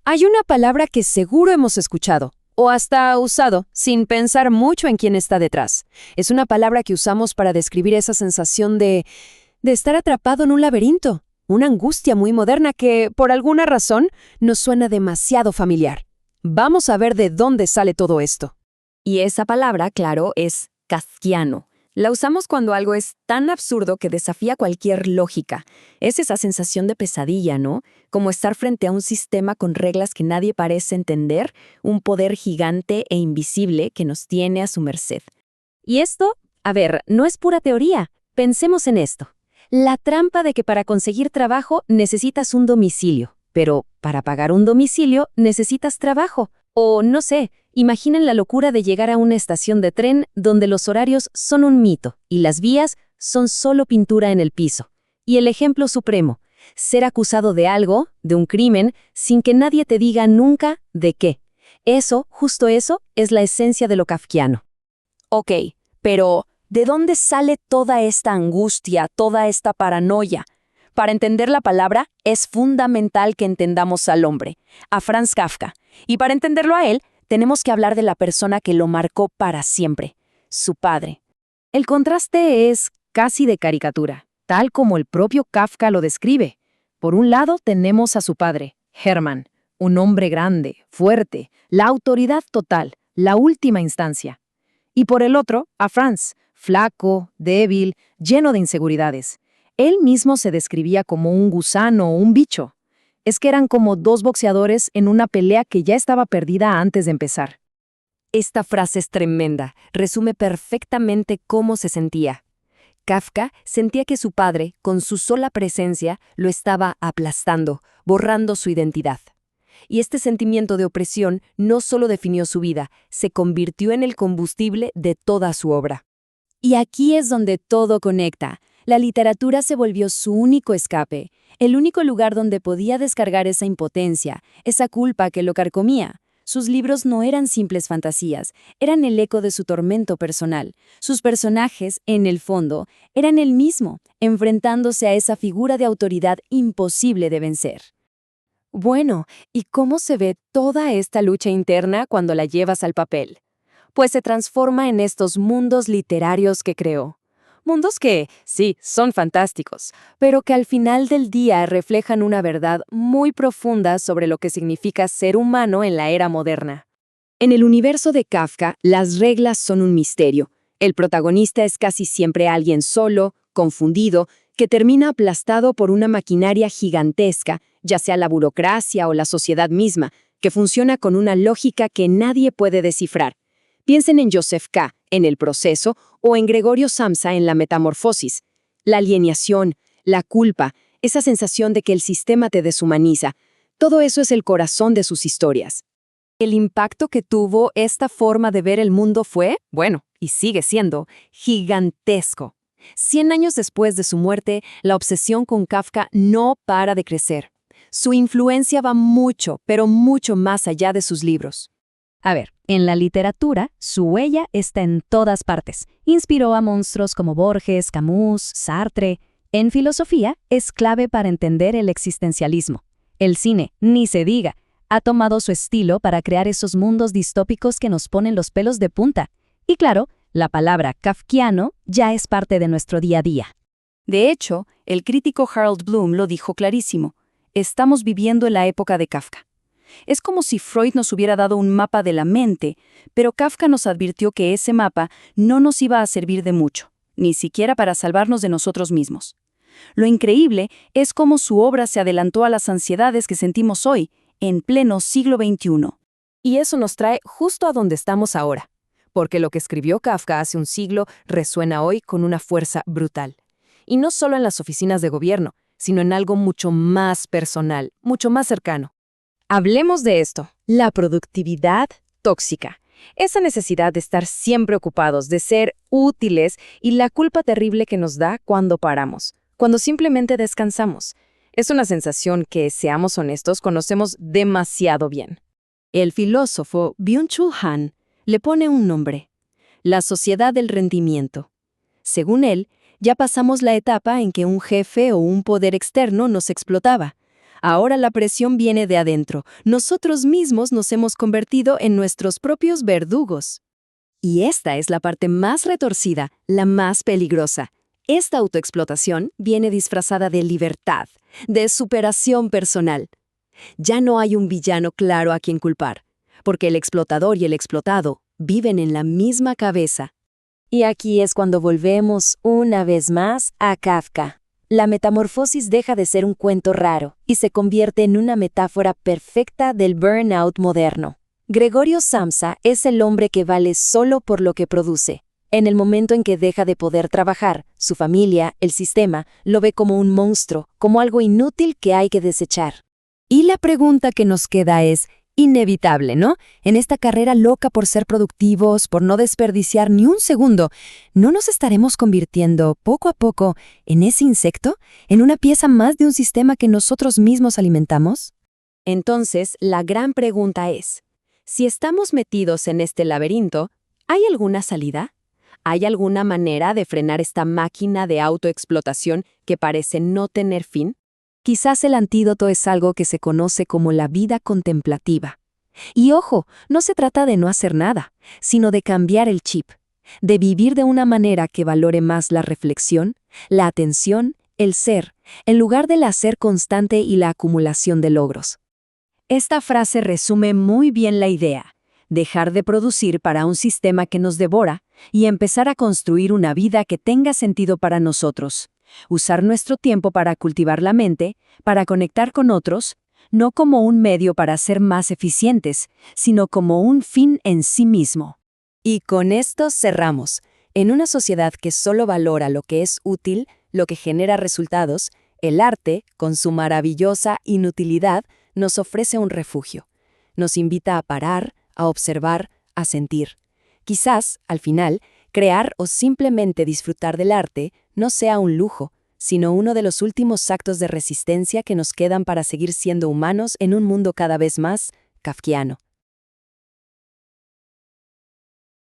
Hay una palabra que seguro hemos escuchado, o hasta usado, sin pensar mucho en quién está detrás. Es una palabra que usamos para describir esa sensación de estar atrapado en un laberinto, una angustia muy moderna que, por alguna razón, nos suena demasiado familiar. Vamos a ver de dónde sale todo esto. Y esa palabra, claro, es kafkiano. La usamos cuando algo es tan absurdo que desafía cualquier lógica. Es esa sensación de pesadilla, ¿no? Como estar frente a un sistema con reglas que nadie parece entender, un poder gigante e invisible que nos tiene a su merced. Y esto, a ver, no es pura teoría. Pensemos en esto. La trampa de que para conseguir trabajo necesitas un domicilio, pero para pagar un domicilio necesitas trabajo. O, no sé, imaginen la locura de llegar a una estación de tren donde los horarios son un mito y las vías son solo pintura en el piso. Y el ejemplo supremo, ser acusado de algo, de un crimen, sin que nadie te diga nunca de qué. Eso, justo eso, es la esencia de lo kafkiano. Ok, pero ¿de dónde sale toda esta angustia, toda esta paranoia? Para entender la palabra, es fundamental que entendamos al hombre, a Franz Kafka. Y para entenderlo a él, tenemos que hablar de la persona que lo marcó para siempre, su padre. El contraste es casi de caricatura, tal como el propio Kafka lo describe. Por un lado tenemos a su padre, Hermann, un hombre grande, fuerte, la autoridad total, la última instancia. Y por el otro, a Franz, flaco, débil, lleno de inseguridades. Él mismo se describía como un gusano o un bicho. Es que eran como dos boxeadores en una pelea que ya estaba perdida antes de empezar. Esta frase es tremenda, resume perfectamente cómo se sentía. Kafka sentía que su padre, con su sola presencia, lo estaba aplastando, borrando su identidad. Y este sentimiento de opresión no solo definió su vida, se convirtió en el combustible de toda su obra. Y aquí es donde todo conecta. La literatura se volvió su único escape, el único lugar donde podía descargar esa impotencia, esa culpa que lo carcomía. Sus libros no eran simples fantasías, eran el eco de su tormento personal. Sus personajes, en el fondo, eran él mismo, enfrentándose a esa figura de autoridad imposible de vencer. Bueno, ¿y cómo se ve toda esta lucha interna cuando la llevas al papel? Pues se transforma en estos mundos literarios que creó. Mundos que, sí, son fantásticos, pero que al final del día reflejan una verdad muy profunda sobre lo que significa ser humano en la era moderna. En el universo de Kafka, las reglas son un misterio. El protagonista es casi siempre alguien solo, confundido, que termina aplastado por una maquinaria gigantesca, ya sea la burocracia o la sociedad misma, que funciona con una lógica que nadie puede descifrar. Piensen en Joseph K., en El proceso, o en Gregorio Samsa en La metamorfosis. La alienación, la culpa, esa sensación de que el sistema te deshumaniza, todo eso es el corazón de sus historias. El impacto que tuvo esta forma de ver el mundo fue, bueno, y sigue siendo, gigantesco. 100 años después de su muerte, la obsesión con Kafka no para de crecer. Su influencia va mucho, pero mucho más allá de sus libros. A ver, en la literatura, su huella está en todas partes. Inspiró a monstruos como Borges, Camus, Sartre. En filosofía, es clave para entender el existencialismo. El cine, ni se diga, ha tomado su estilo para crear esos mundos distópicos que nos ponen los pelos de punta. Y claro, la palabra kafkiano ya es parte de nuestro día a día. De hecho, el crítico Harold Bloom lo dijo clarísimo. Estamos viviendo en la época de Kafka. Es como si Freud nos hubiera dado un mapa de la mente, pero Kafka nos advirtió que ese mapa no nos iba a servir de mucho, ni siquiera para salvarnos de nosotros mismos. Lo increíble es cómo su obra se adelantó a las ansiedades que sentimos hoy, en pleno siglo XXI. Y eso nos trae justo a donde estamos ahora, porque lo que escribió Kafka hace un siglo resuena hoy con una fuerza brutal. Y no solo en las oficinas de gobierno, sino en algo mucho más personal, mucho más cercano. Hablemos de esto, la productividad tóxica. Esa necesidad de estar siempre ocupados, de ser útiles y la culpa terrible que nos da cuando paramos, cuando simplemente descansamos. Es una sensación que, seamos honestos, conocemos demasiado bien. El filósofo Byung-Chul Han le pone un nombre: la sociedad del rendimiento. Según él, ya pasamos la etapa en que un jefe o un poder externo nos explotaba. Ahora la presión viene de adentro. Nosotros mismos nos hemos convertido en nuestros propios verdugos. Y esta es la parte más retorcida, la más peligrosa. Esta autoexplotación viene disfrazada de libertad, de superación personal. Ya no hay un villano claro a quien culpar, porque el explotador y el explotado viven en la misma cabeza. Y aquí es cuando volvemos, una vez más, a Kafka. La metamorfosis deja de ser un cuento raro y se convierte en una metáfora perfecta del burnout moderno. Gregorio Samsa es el hombre que vale solo por lo que produce. En el momento en que deja de poder trabajar, su familia, el sistema, lo ve como un monstruo, como algo inútil que hay que desechar. Y la pregunta que nos queda es inevitable, ¿no? En esta carrera loca por ser productivos, por no desperdiciar ni un segundo, ¿no nos estaremos convirtiendo poco a poco en ese insecto? ¿En una pieza más de un sistema que nosotros mismos alimentamos? Entonces, la gran pregunta es, si estamos metidos en este laberinto, ¿hay alguna salida? ¿Hay alguna manera de frenar esta máquina de autoexplotación que parece no tener fin? Quizás el antídoto es algo que se conoce como la vida contemplativa. Y ojo, no se trata de no hacer nada, sino de cambiar el chip, de vivir de una manera que valore más la reflexión, la atención, el ser, en lugar del hacer constante y la acumulación de logros. Esta frase resume muy bien la idea: dejar de producir para un sistema que nos devora y empezar a construir una vida que tenga sentido para nosotros. Usar nuestro tiempo para cultivar la mente, para conectar con otros, no como un medio para ser más eficientes, sino como un fin en sí mismo. Y con esto cerramos. En una sociedad que solo valora lo que es útil, lo que genera resultados, el arte, con su maravillosa inutilidad, nos ofrece un refugio. Nos invita a parar, a observar, a sentir. Quizás, al final, crear o simplemente disfrutar del arte no sea un lujo, sino uno de los últimos actos de resistencia que nos quedan para seguir siendo humanos en un mundo cada vez más kafkiano.